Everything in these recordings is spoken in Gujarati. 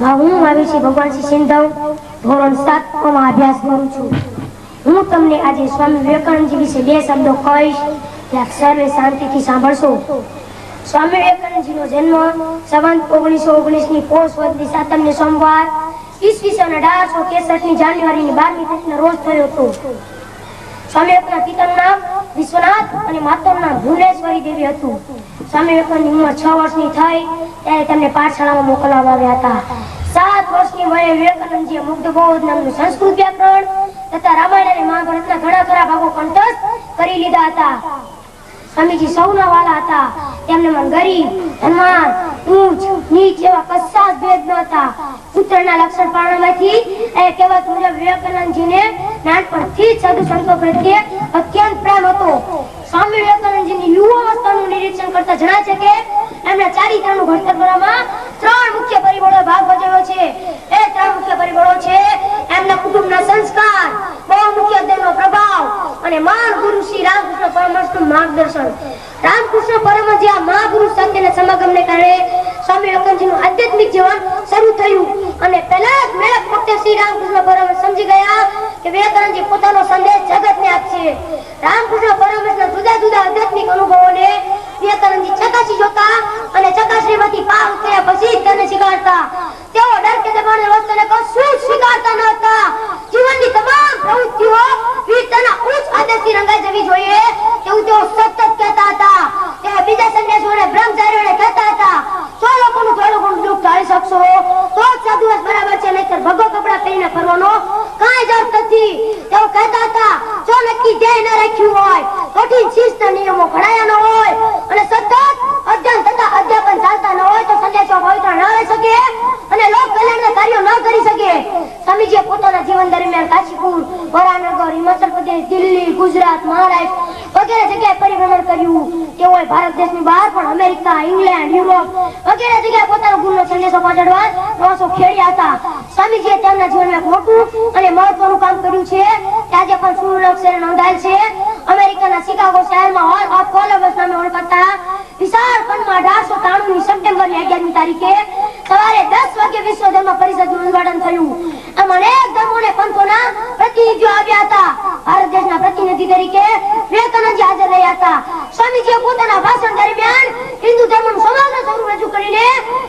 હું આવી છું ભગવાન શ્રી સિંધવ ધોરણ 7 માં અભ્યાસ કરું છું। હું તમને આજે સ્વામી વિવેકાનંદજી વિશે બે શબ્દો કહીશ, ત્યાં સર્વે શાંતિથી સાંભળશો। સ્વામી વિવેકાનંદજીનો જન્મ સંવત 1919 ની પોષ વદ 7 સોમવાર ઈસવીસન 1863 ની જાન્યુઆરીની 12મી તારીખના રોજ થયો હતો। સ્વામી વિવેકાનંદના પિતાનું નામ વિશ્વનાથ અને માતાનું નામ ભુવનેશ્વરી દેવી હતું। સ્વામી વિવેકાનંદની ઉંમર 6 વર્ષની થઈ ત્યારે તેમને પાઠશાળામાં મોકલવામાં આવ્યા હતા। 7 વર્ષની વયે વિવેકાનંદજીએ મુગ્ધબોધ નામનું સંસ્કૃત વ્યાકરણ તથા રામાયણ અને મહાભારતના ઘણા ખરા ભાગો કંઠસ્થ કરી લીધા હતા। સ્વામીજી સૌના વાલા હતા। તેમને મન ગરીબ, ધનવાન, ઊંચ નીચ એવા કશા જ ભેદ ન હતા। પુત્રના લક્ષણ પારણામાંથી એ કહેવત મુજબ વિવેકાનંદજીને નાનપણથી જ સાધુ સંતો પ્રત્યે અત્યંત પ્રેમ હતો। સ્વામી વિવેકાનંદજીની યુવાવસ્થાનું નિરીક્ષણ કરતા જણાય છે કે એમના ચારિત્રનું ઘડતર કરવામાં 3 મુખ્ય પરિબળો ભાગ ભજવ્યો છે। એ 3 મુખ્ય પરિબળો છે એમના કુટુંબના સંસ્કાર, બહુ મુખ્ય અધ્યયનનો પ્રભાવ અને મહાન ગુરુ શ્રી રામકૃષ્ણ પરમહંસનું માર્ગદર્શન। રામકૃષ્ણ પરમહંસજી આ મહાગુરુ સાથેના સમાગમને કારણે સ્વામી વિવેકાનંદજીનું આધ્યાત્મિક જીવન શરૂ થયું અને પહેલા જ મેળક વખતે શ્રી રામકૃષ્ણ પરમહંસ સમજી ગયા કે વિવેકાનંદજી પોતાનો સંદેશ જગતને આપશે। રામકૃષ્ણ પરમહંસના જુદા જુદા આધ્યાત્મિક અનુભવોને વિવેકાનંદજી ચકાસી જોતા અને ચકાસણીમાંથી પાર ઉતર્યા પછી જ તેને સ્વીકારતા। તેઓ ડર કે દબાણની વસ્તુને કશું સ્વીકારતા ન હતા। જીવનની તમામ પ્રવૃત્તિઓ વીરતાના ઉચ્ચ આદર્શથી રંગાઈ જવી જોઈએ તેવું તેઓ સતત કહેતા હતા। તેઓ બીજા સંન્યાસીઓને બ્રહ્મચારીઓને કહેતા હતા, 100 લોકોનું થોડું ઘણું દુઃખ ટાળી શકશો તો જ સાધુવાસ બરાબર છે, નહીંતર ભગો કપડા પહેરીને ફરવાનો કાંઈ જ અર્થ નથી। તેઓ કહેતા હતા, જો નક્કી ધ્યેય ન રાખ્યું હોય, કઠિન શિસ્ત નિયમો ઘડાયા ન હોય અને સતત અધ્યયન તથા અધ્યાપન ચાલતા ન હોય તો સંદેશો પવિત્ર ન રહી શકે અને લોક કલ્યાણના કાર્યો ન કરી શકે। સ્વામીજીએ પોતાના જીવન દરમિયાન કાશીપુર, વરાનગર, હિમાચલ પ્રદેશ, દિલ્હી, ગુજરાત, મહારાષ્ટ્ર વગેરે જગ્યાએ પરિભ્રમણ કર્યું। તેઓએ ભારત દેશની બહાર પણ અમેરિકા, ઇંગ્લેન્ડ, યુરોપ વગેરે જગ્યાએ પોતાનો ગુરુનો સંદેશો પહોંચાડવા પ્રવાસો ખેડ્યા હતા। સ્વામીજીએ તેમના જીવનમાં એક મોટું અને મહત્વનું કામ કર્યું છે કે આજે પણ સુરક્ષા નોંધાયેલ છે। અમેરિકાના શિકાગો શહેરમાં હોલ ઓફ કોલમ્બસ નામે ઓળખાતા વિશાળ ખંડમાં 1893 ની સપ્ટેમ્બરની 11મી તારીખે સવારે 10 વાગે વિશ્વ ધર્મ પરિષદનું ઉદ્ઘાટન થયું। આમ અનેક ધર્મોને પંથોના પ્રતિનિધિઓ આવ્યા હતા। ભારત દેશના પ્રતિનિધિ તરીકે વિવેકાનંદજી હાજર રહ્યા હતા। સ્વામીજીએ પોતાના ભાષણ દરમિયાન હિન્દુ ધર્મનું સમગ્ર સ્વરૂપ રજૂ કરીને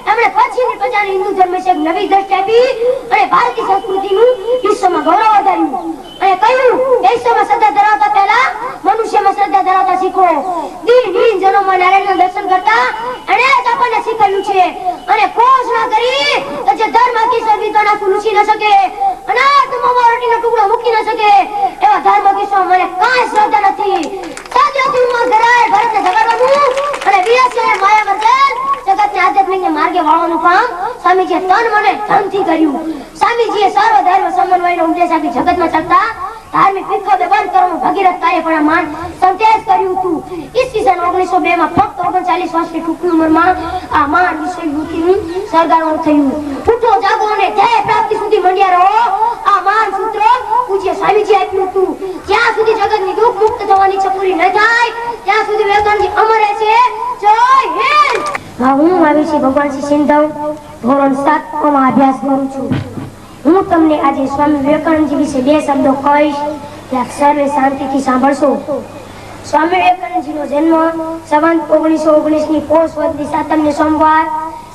એમણે પછીની પ્રજાને હિન્દુ ધર્મ વિશે નવી દ્રષ્ટિ આપી અને ભારતીય સંસ્કૃતિનું વિશ્વમાં ગૌરવ વધાર્યું અને કહ્યું, વિશ્વમાં શ્રદ્ધા ધરાવતા પહેલા મનુષ્યમાં શ્રદ્ધા ધરાવતા શીખો। દિનહીન જનોમાં નારાયણના દર્શન કરતા એણે જ આપણને શીખવ્યું છે અને ઘોષણા કરી કે જે ધર્મ કિશોર વિદ્વાના લૂછી ન શકે, અનાથમાં રોટીનો ટુકડો મૂકી ન શકે એવા ધર્મ કિશોર મને કાંઈ શ્રદ્ધા નથી। સાધ્યથી ઉંમર ધરાય ભારતને જગાડવાનું અને વિરાશીને માયા વર્જન જગતને આધ્યાત્મિકને માર્ગે વાળવાનું કામ સ્વામીજીએ તન મને ધનથી કર્યું। સ્વામીજીએ સર્વ ધર્મ સમન્વયનો ઉપદેશ આપી જગતમાં ચાલતા ધાર્મિક વિખોદે બંધ કરવાનું ભગીરથ કાર્ય પણ માન સંદેશ કર્યું હતું। ઈસવીસન 1902 માં ફક્ત 39 વર્ષની ટૂંકી ઉંમરમાં આ મહાન વિશ્વયુદ્ધનું સળગાવવાનું થયું। ઉઠો જાગો અને ધ્યેય પ્રાપ્તિ સુધી મંડ્યા રહો, આ મહાન સૂત્ર પૂજ્ય સ્વામીજી આપ્યું હતું। જ્યાં સુધી જગતની દુઃખ મુક્ત થવાની ઈચ્છા પૂરી ન થાય ત્યાં સુધી વિવેકાનંદજી અમર રહેશે। જય હિન્દ। હું આવી છું ભગવાન શ્રી સિંધવ ધોરણ 7 માં અભ્યાસ કરું છું। હું તમને આજે સ્વામી વિવેકાનંદજી વિશે બે શબ્દો કહીશ, ત્યાં સર્વે શાંતિથી સાંભળશો। સ્વામી વિવેકાનંદજીનો જન્મ સંવત 1919 ની પોષ વદ 7 સોમવાર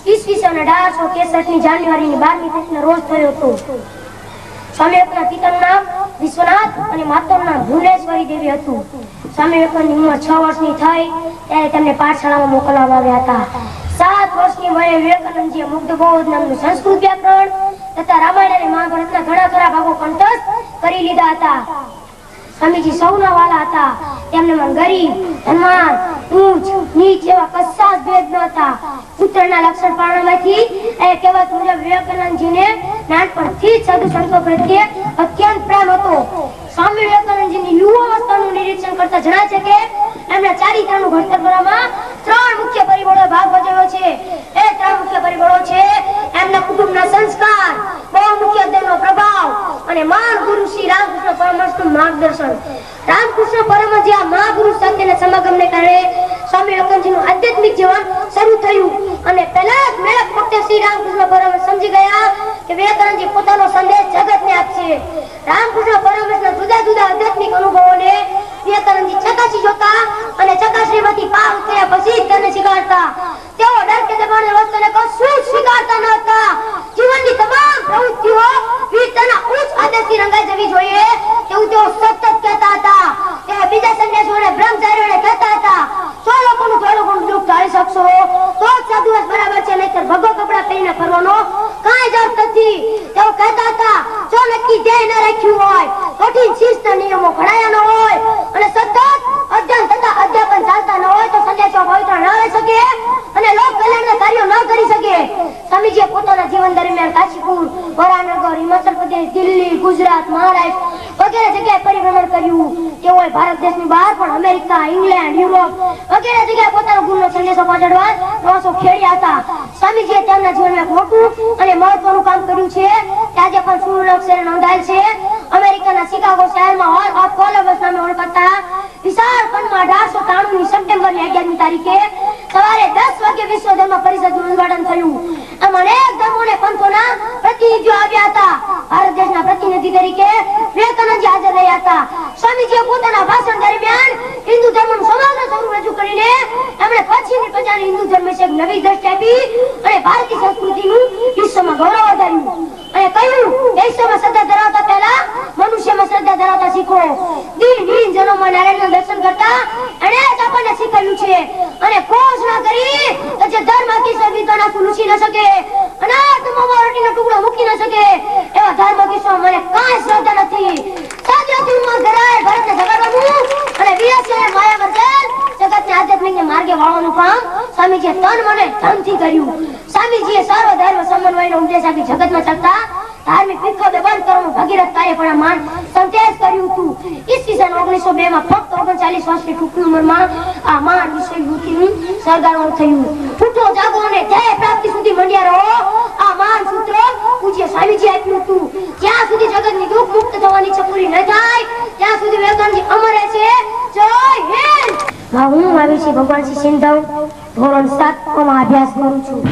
ઈસવીસન 1863 ની જાન્યુઆરીની 12મી તારીખના રોજ થયો હતો। સ્વામી વિવેકાનંદના પિતાનું નામ વિશ્વનાથ અને માતાનું નામ ભુવનેશ્વરી દેવી હતું। સ્વામી વિવેકાનંદની ઉંમર 6 વર્ષની થઈ ત્યારે તેમને પાઠશાળામાં મોકલવામાં આવ્યા હતા। 7 વર્ષની વયે વિવેકાનંદજીએ મુગ્ધબોધ નામનું સંસ્કૃત વ્યાકરણ તથા રામાયણ અને મહાભારતના ઘણા ખરા ભાગો કંઠસ્થ કરી લીધા હતા। સ્વામીજી સૌના વાલા હતા। તેમને મન ગરીબ, ધનવાન, ઊંચ નીચ એવા કશા જ ભેદ ન હતા। પુત્રના લક્ષણ પારણામાંથી એ કહેવત મુજબ વિવેકાનંદજીને નાનપણથી જ સાધુ સંતો પ્રત્યે અત્યંત પ્રેમ હતો। સ્વામી વિવેકાનંદજીની યુવાવસ્થાનું નિરીક્ષણ કરતા જણાય છે કે એમના ચારિત્રનું ઘડતર કરવામાં 3 મુખ્ય પરિબળો ભાગ ભજવ્યો છે। એ 3 મુખ્ય પરિબળો છે એમના કુટુંબના સંસ્કાર, બહુ મુખ્ય અધ્યયનનો પ્રભાવ અને મહાન ગુરુ શ્રી રામકૃષ્ણ પરમહંસનું માર્ગદર્શન। રામકૃષ્ણ પરમહંસજી આ મહાગુરુ સાથેના સમાગમને કારણે સ્વામી વિવેકાનંદજીનું આધ્યાત્મિક જીવન શરૂ થયું અને પહેલા જ મેળક વખતે શ્રી રામકૃષ્ણ પરમહંસ સમજી ગયા કે વિવેકાનંદજી પોતાનો સંદેશ જગતને આપશે. રામકૃષ્ણ પરમહંસના જુદા જુદા આધ્યાત્મિક અનુભવોને વિવેકાનંદજી ચકાસી જોતા અને ચકાસણીમાંથી પાર થયા પછી જ તેને સ્વીકારતા. તેઓ ડર કે દબાણને વસ્તુને કશું સ્વીકારતા ન હતા. જીવનની તમામ પ્રવૃત્તિઓ વીરતાના ઉચ્ચ આદર્શથી રંગાઈ જવી જોઈએ તેવું તેઓ સતત કહેતા હતા. તેઓ બીજા સંન્યાસીઓને બ્રહ્મચારીઓને કહેતા હતા, 100 લોકોનું થોડું ઘણું દુઃખ ટાળી શકશો તો જ સાધુવાસ બરાબર છે, નહીંતર ભગવો કપડા પહેરીને ફરવાનો કાંઈ જ અર્થ નથી. તેઓ કહેતા હતા, જો નક્કી ધ્યેય ન રાખ્યું હોય, કઠિન શિસ્ત નિયમો ઘડાયા ન હોય અને સતત અધ્યયન તથા અધ્યાપન ચાલતા ન હોય તો સંન્યાસીઓ પવિત્ર ન રહી શકે અને લોક કલ્યાણના કાર્યો ન કરી શકે. સ્વામીજીએ પોતાના જીવન દરમિયાન કાશીપુર, વરાનગર, હિમાચલ પ્રદેશ, દિલ્હી, ગુજરાત, મહારાષ્ટ્ર વગેરે જગ્યાએ પરિભ્રમણ કર્યું. તેઓએ ભારત દેશની બહાર પણ અમેરિકા, ઇંગ્લેન્ડ, યુરોપ વગેરે જગ્યાએ પોતાનો ગુરુનો સંદેશો પહોંચાડવા પ્રવાસો ખેડ્યા હતા. સ્વામીજીએ તેમના જીવનમાં એક મોટું અને મહત્વનું કામ કર્યું છે કે આજે પણ સુવર્ણ અક્ષરે નોંધાયેલ છે. અમેરિકાના શિકાગો શહેરમાં હોલ ઓફ કોલમ્બસ નામે ઓળખાતા વિશાળ ખંડમાં 1893 ની સપ્ટેમ્બરની 11મી તારીખે સવારે 10 વાગે વિશ્વ ધર્મ પરિષદનું ઉદ્ઘાટન થયું. આમ અનેક ધર્મો અને પંથોના પ્રતિનિધિઓ આવ્યા હતા. ભારત દેશના પ્રતિનિધિ તરીકે વિવેકાનંદજી હાજર રહ્યા હતા. સ્વામીજીએ પોતાના ભાષણ દરમિયાન હિન્દુ ધર્મનું સમગ્ર સ્વરૂપ રજૂ કરીને એમણે પછીની પ્રજાને હિન્દુ ધર્મ વિશે નવી દ્રષ્ટિ આપી અને ભારતીય સંસ્કૃતિનું વિશ્વમાં ગૌરવ વધાર્યું અને કહ્યું, વિશ્વમાં શ્રદ્ધા ધરાવતા પહેલા મનુષ્યમાં શ્રદ્ધા ધરાવતા શીખો. દિનહીન જનોમાં નારાયણના દર્શન કરતા એણે જ આપણને શીખવ્યું છે અને ઘોષણા કરી કે જે ધર્મ કિશોર વિદ્વાના લૂછી ન શકે, અનાથ મોમાં રોટીનો ટુકડો મૂકી ન શકે એવા ધર્મ કિશોર મને કાંઈ શ્રદ્ધા નથી. સાધ્યથી ઉંમર ધરાય ભારતને જગાડવાનું અને વિરાશીને માયા વર્જન જગતને આધ્યાત્મિકને માર્ગે વાળવાનું કામ સ્વામીજીએ તન મને ધનથી કર્યું. સ્વામીજીએ સર્વ ધર્મ સમન્વયનો ઉપદેશ આપી જગતમાં ચાલતા ધાર્મિક વિખોદે બંધ કરવાનું ભગીરથ કાર્ય પણ માન સંતેજ કર્યું હતું. ઈસવીસન 1902 માં ફક્ત 39 વર્ષની ટૂંકી ઉંમરમાં આ મહાન વિશ્વયુદ્ધનું સરગારવાનું થયું. ઉઠો, જાગો અને ધ્યેય પ્રાપ્તિ સુધી મંડ્યા રહો, આ મહાન સૂત્ર પૂજ્ય સ્વામીજી આપ્યું હતું. જ્યાં સુધી જગતની દુઃખ મુક્ત થવાની ઈચ્છા પૂરી ન થાય ત્યાં સુધી વિવેકાનંદજી અમર રહેશે. જય હિન્દ. હું આવી છે ભગવાન શ્રી સિંધવ, ધોરણ 7 માં અભ્યાસ કરું છું.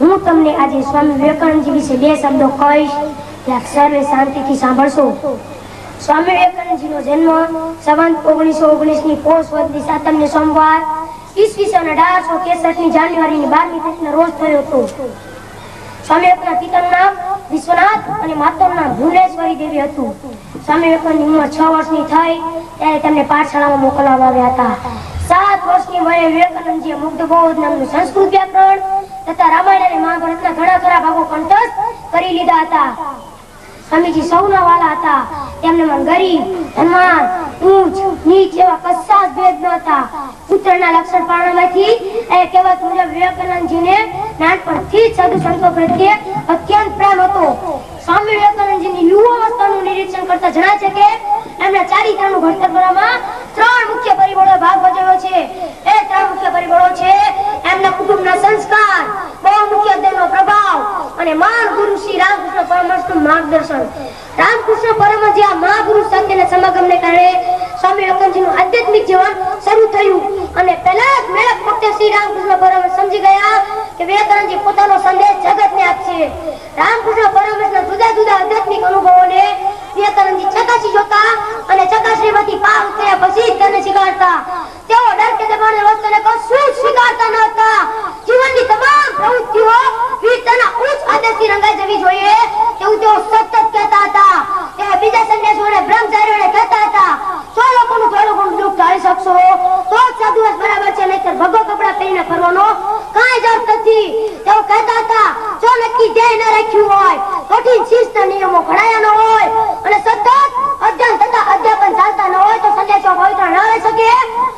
હું તમને આજે સ્વામી વિવેકાનંદજી વિશે 2 શબ્દો કહીશ, ત્યાં સર્વે શાંતિથી સાંભળશો. સ્વામી વિવેકાનંદજીનો જન્મ સંવત 1919 ની પોષ વદ 7 સોમવાર ઈસવીસન 1863 ની જાન્યુઆરીની 12મી તારીખના રોજ થયો હતો. સ્વામી વિવેકાનંદના પિતાનું નામ વિશ્વનાથ અને માતાનું નામ ભુવનેશ્વરી દેવી હતું. સ્વામી વિવેકાનંદની ઉંમર 6 વર્ષની થઈ ત્યારે તેમને પાઠશાળામાં મોકલવામાં આવ્યા હતા. 7 વર્ષની વયે વિવેકાનંદજીએ મુગ્ધબોધ નામનું સંસ્કૃત વ્યાકરણ તથા રામાયણ અને મહાભારતના ઘણા ખરા ભાગો કંઠસ્થ કરી લીધા હતા. સ્વામીજી સૌના વાલા હતા. તેમને મન ગરીબ, ધનવાન, ઊંચ નીચ એવા કશા જ ભેદ ન હતા. પુત્રના લક્ષણ પારણામાંથી એ કહેવત મુજબ વિવેકાનંદજીને નાનપણથી જ સાધુ સંતો પ્રત્યે અત્યંત પ્રેમ હતો. સ્વામી વિવેકાનંદજીની યુવાવસ્થાનું નિરીક્ષણ કરતા જણાય છે કે એમના ચારિત્રનું ઘડતર કરવામાં 3 મુખ્ય પરિબળો ભાગ ભજવ્યો છે. એ 3 મુખ્ય પરિબળો છે એમના કુટુંબના સંસ્કાર, બહુ મુખ્ય અધ્યયનનો પ્રભાવ અને મહાન ગુરુ શ્રી રામકૃષ્ણ પરમહંસનું માર્ગદર્શન. રામકૃષ્ણ પરમહંસ આ મહાપુરુષ સાથેના સમાગમને કારણે સ્વામી વિવેકાનંદજીનું આધ્યાત્મિક જીવન શરૂ થયું અને પહેલા જ મેળક વખતે શ્રી રામકૃષ્ણ પરમહંસ સમજી ગયા કે વિવેકાનંદજી પોતાનો સંદેશ જગતને આપશે. રામકૃષ્ણ પરમહંસના જુદા જુદા આધ્યાત્મિક અનુભવોને વિવેકાનંદજી ચકાસી જોતા અને ચકાસણીમાંથી પાર થયા પછી જ તેને સ્વીકારતા. તેઓ ડર કે દબાણને વસ્તુને કશું સ્વીકારતા ન હતા. જીવનની તમામ પ્રવૃત્તિઓ વીરતાના ઉચ્ચ આદર્શથી રંગાઈ જવી જોઈએ તેવું તેઓ સતત કહેતા હતા. તેઓ બીજા સંન્યાસીઓને બ્રહ્મચારીઓને કહેતા હતા, 100 લોકોનું થોડું ઘણું દુઃખ ટાળી શકશો તો જ સાધુવાસ બરાબર છે, નહીંતર ભગવો કપડા પહેરીને ફરવાનો કાંઈ જ અર્થ નથી. તેઓ કહેતા હતા, જો નક્કી ધ્યેય ન રાખ્યું હોય, કઠિન શિસ્ત નિયમો ઘડાયા ન હોય અને સતત અધ્યયન તથા અધ્યાપન ચાલતા ન હોય તો સંન્યાસીઓ પવિત્ર ન રહી શકે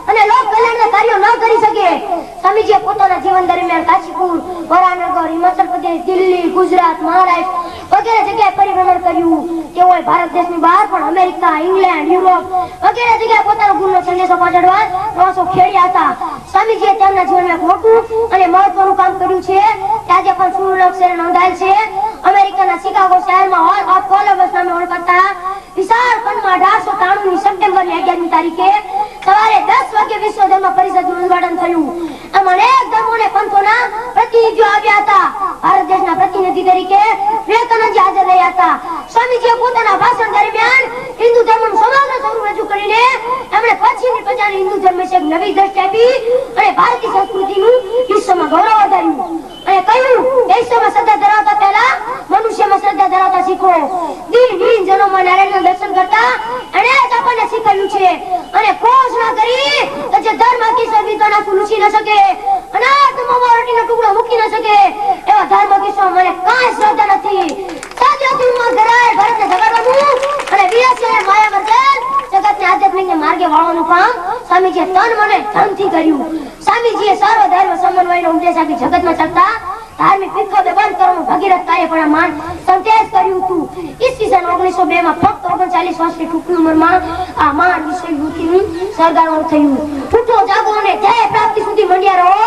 અને લોક કલ્યાણના કાર્યો ન કરી શકે. સ્વામીજીએ પોતાના જીવન દરમિયાન કાશીપુર, વરાનગર, હિમાચલ પ્રદેશ, દિલ્હી, ગુજરાત, મહારાષ્ટ્ર વગેરે જગ્યાએ પરિભ્રમણ કર્યું. તેઓએ ભારત દેશની બહાર પણ અમેરિકા, ઇંગ્લેન્ડ, યુરોપ વગેરે જગ્યાએ પોતાનો ગુરુનો સંદેશો પહોંચાડવા પ્રવાસો ખેડ્યા હતા. સ્વામીજીએ તેમના જીવનમાં એક મોટું અને મહત્વનું કામ કર્યું છે કે આજે પણ સુવર્ણ અક્ષરે નોંધાયેલ છે. અમેરિકાના શિકાગો શહેરમાં હોલ ઓફ કોલમ્બસ નામે ઓળખાતા વિશાળ ખંડમાં 1893 ની સપ્ટેમ્બરની 11મી તારીખે સવારે 10 વાગે વિશ્વ ધર્મ પરિષદનું ઉદ્ઘાટન થયું. આમ અનેક ધર્મો અને પંથોના પ્રતિનિધિઓ આવ્યા હતા. ભારત દેશના પ્રતિનિધિ તરીકે વિવેકાનંદ હતા. સ્વામીજીએ પોતાના ભાષણ દરમિયાન હિન્દુ ધર્મનું સમગ્ર સ્વરૂપ રજૂ કરીને એમણે પછીની પ્રજાને હિન્દુ ધર્મ વિશે એક નવી દ્રષ્ટિ આપી અને ભારતીય સંસ્કૃતિનું વિશ્વમાં ગૌરવ વધાર્યું અને કહ્યું ઈશ્વરમાં શ્રદ્ધા ધરાવતા પહેલા મનુષ્યમાં શ્રદ્ધા ધરાવતા શીખો. દિન જન્મમાં નારાયણના દર્શન કરતા એણે જ આપણને શીખવ્યું છે અને ઘોષણા કરી કે જે ધર્મ કિશોર વિદ્વાના લૂછી ન શકે, અનાથમાં રોટીનો ટુકડો મૂકી ન શકે એવા ધર્મ કિશોર મને કાંઈ શ્રદ્ધા નથી. સાધ્યતુમાં ધરાય ભરતને જગાડવાનું અને વિરસ્યને માયા વર્તન જગતને આધ્યાત્મિક માર્ગે વાળવાનું કામ સ્વામીજીએ તન મને ધનથી કર્યું. સ્વામીજીએ સર્વ ધર્મ સમન્વયનો ઉપદેશ આપી જગતમાં ચાલતા ધાર્મિક વિખોદે બંધ કરવાનું ભગીરથ કાર્ય પણ માન સંતેજ કર્યું હતું. ઈસવીસન 1902 માં ફક્ત 39 વર્ષની ટૂંકી ઉંમરમાં આ મહાન વિશ્વયુદ્ધનું સરદારવાનું થયું. ઉઠો જાગો અને ધ્યેય પ્રાપ્તિ સુધી મંડ્યા રહો,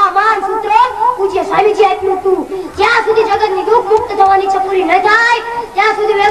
આ મહાન સૂત્ર પૂજ્ય સ્વામીજી આપ્યું હતું. જ્યાં સુધી જગતની દુઃખ મુક્ત થવાની ઈચ્છા પૂરી ન થાય ત્યાં સુધી